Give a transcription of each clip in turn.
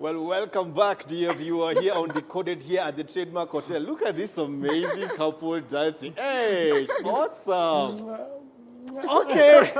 Well, welcome back, dear viewer, here on Decoded here at the Trademark Hotel. Look at this amazing couple dancing. Hey, awesome. Okay.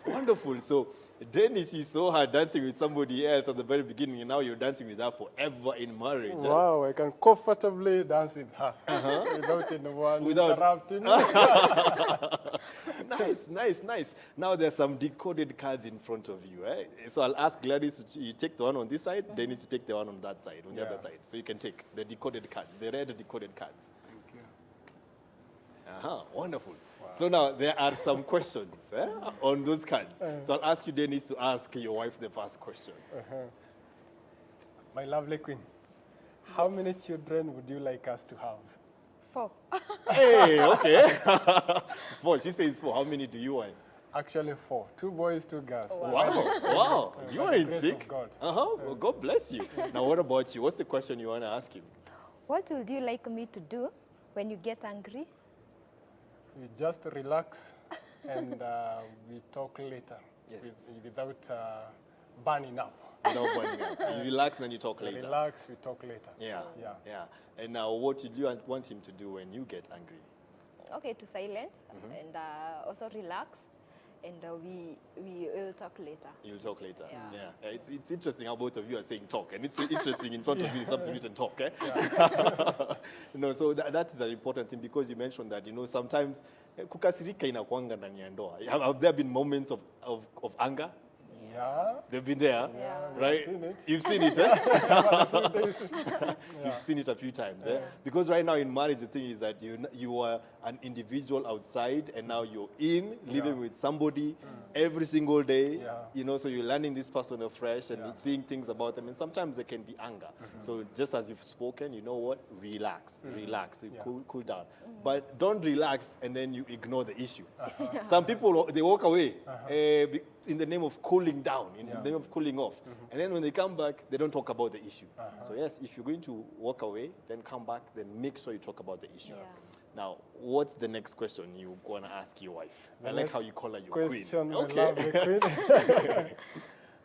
Wonderful. So, Dennis, you saw her dancing with somebody else at the very beginning, and now you're dancing with her forever in marriage. Wow, I can comfortably dance with her without anyone interrupting. Nice. Now there's some decoded cards in front of you. So I'll ask Gladys, you take the one on this side, Dennis, you take the one on that side, on the other side. So you can take the decoded cards, the red decoded cards. Thank you. Wonderful. Wow. So now there are some questions on those cards. So I'll ask you, Dennis, to ask your wife the first question. My lovely queen, how many children would you like us to have? 4. Hey, okay. 4. She says 4. How many do you want? Actually 4. 2 boys, 2 girls. Wow. You are in sick. God. Well, God bless you. Now, what about you? What's the question you want to ask him? What would you like me to do when you get angry? We just relax and we talk later. Yes. Without burning up. Without burning up. You relax and then you talk later. Relax, we talk later. Yeah. And now, what do you want him to do when you get angry? Okay, to silent and also relax, and we will talk later. You'll talk later. Yeah. It's interesting how both of you are saying talk, and it's interesting in front of you, something written talk. So that is an important thing, because you mentioned that, sometimes kukasirika inakuanga ndani ya ndoa. Have there been moments of anger? Yeah. They've been there, right? You've seen it. You've seen it, You've seen it a few times, Because right now in marriage, the thing is that you are an individual outside, and now you're living with somebody every single day, so you're learning this person afresh and seeing things about them, and sometimes there can be anger. So just as you've spoken, you know what? Relax, cool down. But don't relax and then you ignore the issue. Some people, they walk away in the name of cooling down, in the name of cooling off. And then when they come back, they don't talk about the issue. So yes, if you're going to walk away, then come back, then make sure you talk about the issue. Now, what's the next question you want to ask your wife? I like how you call her your queen. Okay. Queen.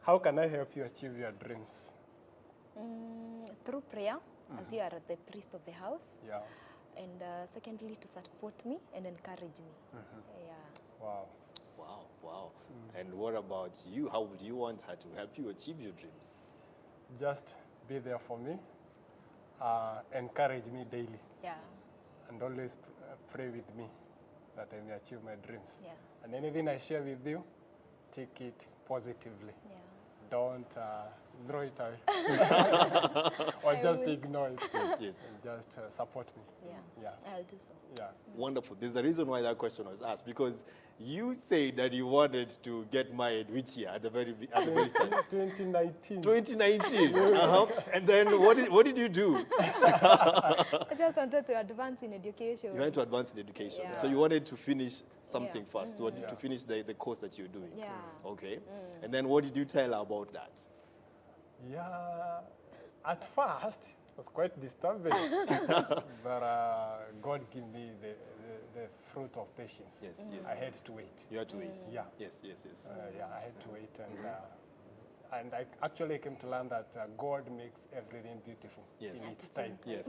How can I help you achieve your dreams? Through prayer, as you are the priest of the house. Yeah. And secondly, to support me and encourage me. Wow. And what about you? How would you want her to help you achieve your dreams? Just be there for me, encourage me daily, and always pray with me that I may achieve my dreams. And anything I share with you, take it positively. Don't throw it away or just ignore it. Yes. And just support me. I'll do so. Wonderful. There's a reason why that question was asked, because you said that you wanted to get married which year at the very start? 2019. 2019. And then what did you do? I just wanted to advance in education. You wanted to advance in education. So you wanted to finish something first, to finish the course that you're doing. Okay. And then what did you tell her about that? At first, it was quite disturbing. But God gave me the fruit of patience. Yes. I had to wait. You had to wait. Yes. I had to wait, and I actually came to learn that God makes everything beautiful in its time. Yes.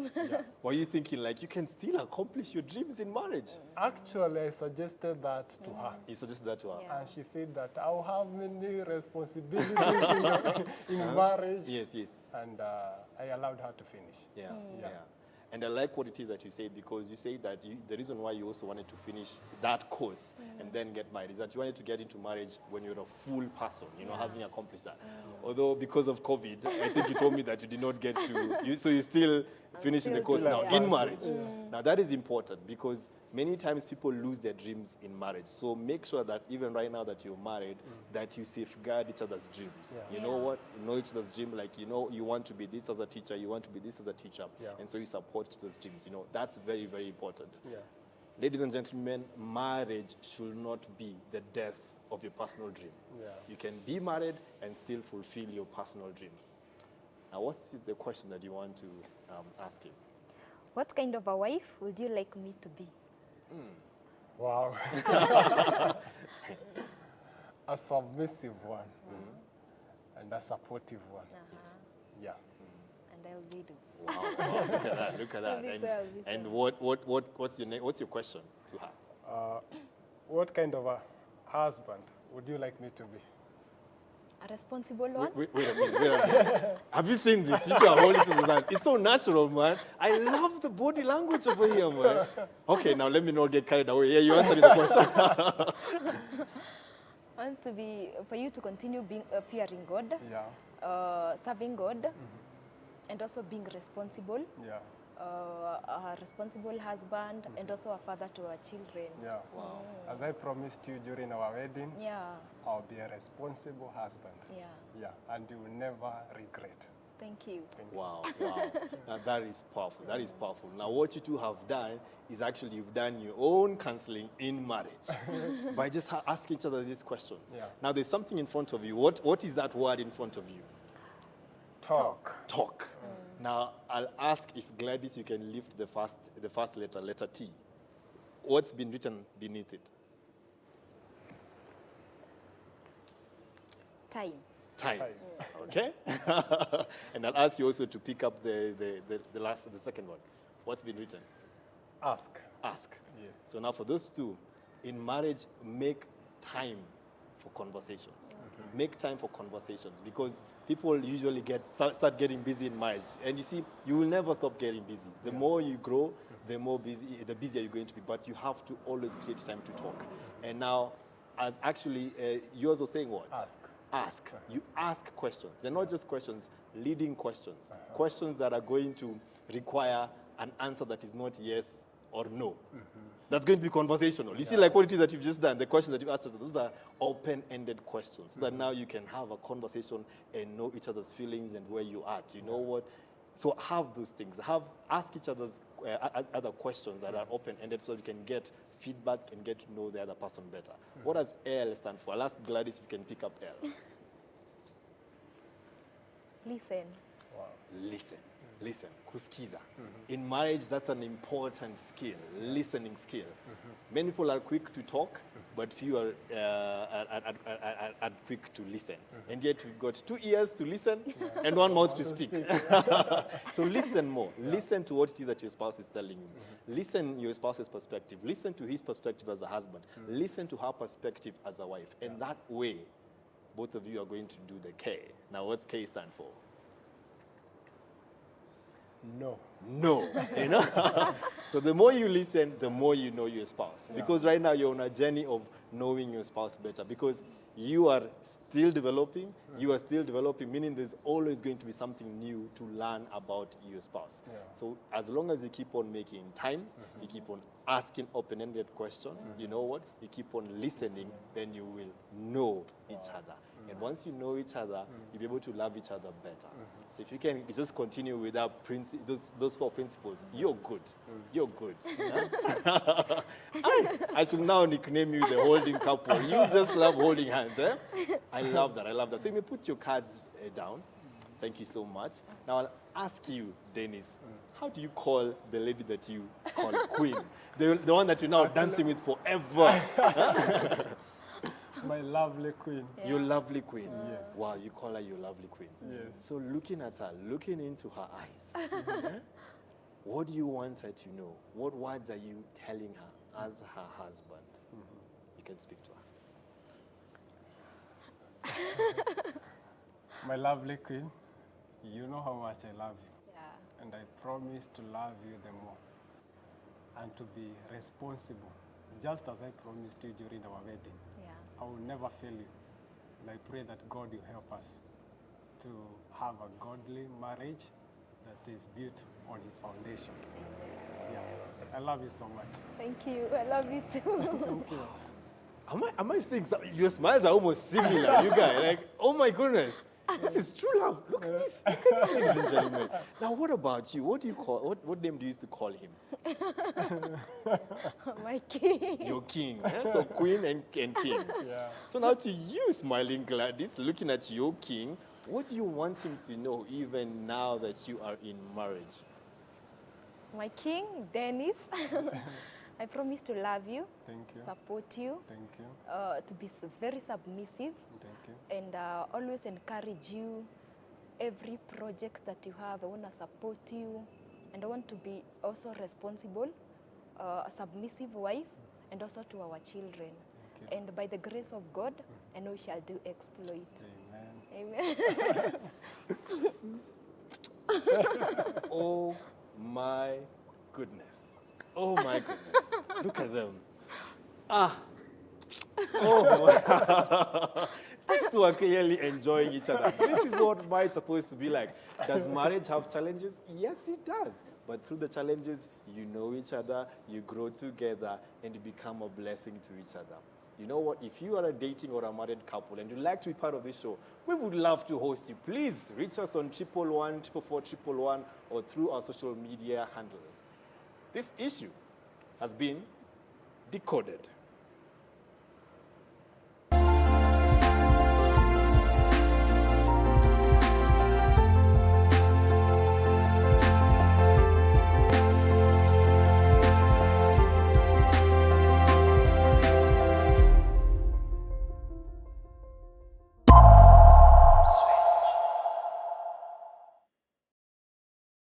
Were you thinking like you can still accomplish your dreams in marriage? Actually, I suggested that to her. You suggested that to her? And she said that I'll have many responsibilities in marriage. Yes. And I allowed her to finish. Yeah. And I like what it is that you said, because you say that the reason why you also wanted to finish that course and then get married is that you wanted to get into marriage when you're a full person, having accomplished that. Although because of COVID, I think you told me that you did not get to, so you're still finishing the course now in marriage. Now that is important, because many times people lose their dreams in marriage. So make sure that even right now that you're married, that you safeguard each other's dreams. You know what? You know each other's dream, like, you want to be this as a teacher, you want to be this as a teacher. And so you support each other's dreams. That's very, very important. Ladies and gentlemen, marriage should not be the death of your personal dream. You can be married and still fulfill your personal dream. Now, what's the question that you want to ask him? What kind of a wife would you like me to be? Wow. A submissive one. and a supportive one. Yeah. And I'll be do. Wow, wow, look at that, look at that. And what's your question to her? What kind of a husband would you like me to be? A responsible one? Wait a minute. Have you seen this? You two are holding to the hand. It's so natural, man. I love the body language over here, man. Okay, now let me not get carried away. Yeah, you answered the question. Want to be, for you to continue being fearing God, serving God, and also being responsible. Yeah. A responsible husband, and also a father to our children. Yeah. Wow. As I promised you during our wedding, I'll be a responsible husband. Yeah. Yeah. And you will never regret. Thank you. Wow, wow. Now that is powerful. That is powerful. Now what you two have done is actually you've done your own counseling in marriage by just asking each other these questions. Yeah. Now there's something in front of you. What is that word in front of you? Talk. Talk. Now I'll ask if Gladys you can lift the first letter, letter T. What's been written beneath it? Time. Time. Okay? And I'll ask you also to pick up the second one. What's been written? Ask. Ask. Yeah. So now for those two, in marriage, make time for conversations. Make time for conversations because people usually start getting busy in marriage. And you see, you will never stop getting busy. The more you grow, the busier you're going to be. But you have to always create time to talk. And now, as actually, yours was saying what? Ask. Ask. You ask questions. They're not just questions, leading questions. Questions that are going to require an answer that is not yes or no. That's going to be conversational. You see, like what it is that you've just done, the questions that you've asked us, those are open-ended questions. So that now you can have a conversation and know each other's feelings and where you're at. You know what? So have those things. Ask each other's other questions that are open-ended so that you can get feedback and get to know the other person better. What does L stand for? I'll ask Gladys if you can pick up L. Listen. Wow. Listen. Listen, kusikiza. In marriage, that's an important skill, listening skill. Many people are quick to talk, but few are quick to listen. And yet we've got 2 ears to listen and 1 mouth to speak. So listen more. Listen to what it is that your spouse is telling you. Listen your spouse's perspective. Listen to his perspective as a husband. Listen to her perspective as a wife. And that way, both of you are going to do the K. Now, what's K stand for? No. No, you know? So the more you listen, the more you know your spouse. Because right now you're on a journey of knowing your spouse better. Because you are still developing, meaning there's always going to be something new to learn about your spouse. So as long as you keep on making time, you keep on asking open-ended questions, you know what? You keep on listening, then you will know each other. And once you know each other, you'll be able to love each other better. So if you can just continue with that those 4 principles, you're good. You're good. I should now nickname you the holding couple. You just love holding hands. Eh? I love that. I love that. So you may put your cards down. Thank you so much. Now I'll ask you, Dennis, how do you call the lady that you call Queen? The one that you're now dancing with forever. My lovely queen. Yeah. Your lovely queen. Yes. Wow, you call her your lovely queen. Yes. So looking at her, looking into her eyes, what do you want her to know? What words are you telling her as her husband? You can speak to her. My lovely queen, you know how much I love you. Yeah. And I promise to love you the more and to be responsible, just as I promised you during our wedding. Yeah. I will never fail you. And I pray that God will help us to have a godly marriage that is built on his foundation. Yeah. I love you so much. Thank you. I love you too. Thank you. Am I saying something? Your smiles are almost similar, you guys. Like, oh my goodness. This is true love. Look at this. Look at this, ladies and gentlemen. Now, what about you? What do you call? What name do you used to call him? My king. Your king. Eh? So queen and king. Yeah. So now to you, smiling Gladys, looking at your king, what do you want him to know even now that you are in marriage? My king, Dennis. I promise to love you. Thank you. Support you. Thank you. To be very submissive. Thank you. And always encourage you. Every project that you have, I want to support you. And I want to be also responsible, a submissive wife, and also to our children. And by the grace of God, I know we shall do exploit. Amen. Amen. Oh my goodness. Oh my goodness. Look at them. Ah. Oh. These two are clearly enjoying each other. This is what marriage is supposed to be like. Does marriage have challenges? Yes, it does. But through the challenges, you know each other, you grow together, and you become a blessing to each other. You know what? If you are a dating or a married couple and you'd like to be part of this show, we would love to host you. Please reach us on 111 444 111 or through our social media handle. This issue has been decoded.